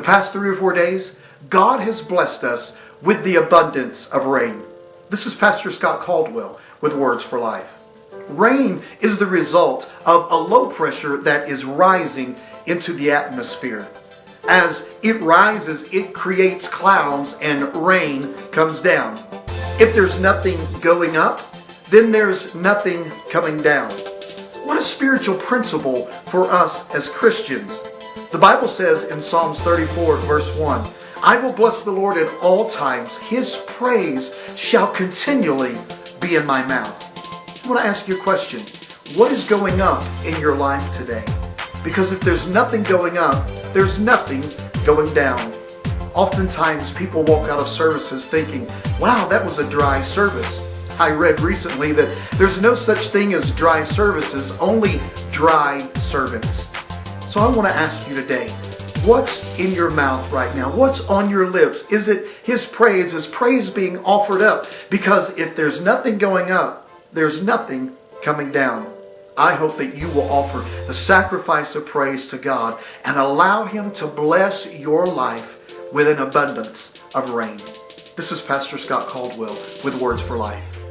past 3 or 4 days, God has blessed us with the abundance of rain. This is Pastor Scott Caldwell with Words for Life. Rain is the result of a low pressure that is rising into the atmosphere. As it rises, it creates clouds and rain comes down. If there's nothing going up, then there's nothing coming down. What a spiritual principle for us as Christians. The Bible says in Psalms 34 verse 1, I will bless the Lord at all times. His praise shall continually be in my mouth. I want to ask you a question. What is going up in your life today? Because if there's nothing going up, there's nothing going down. Oftentimes people walk out of services thinking, wow, that was a dry service. I read recently that there's no such thing as dry services, only dry servants. So I want to ask you today, what's in your mouth right now? What's on your lips? Is it His praise? Is praise being offered up? Because if there's nothing going up, there's nothing coming down. I hope that you will offer the sacrifice of praise to God and allow Him to bless your life with an abundance of rain. This is Pastor Scott Caldwell with Words for Life.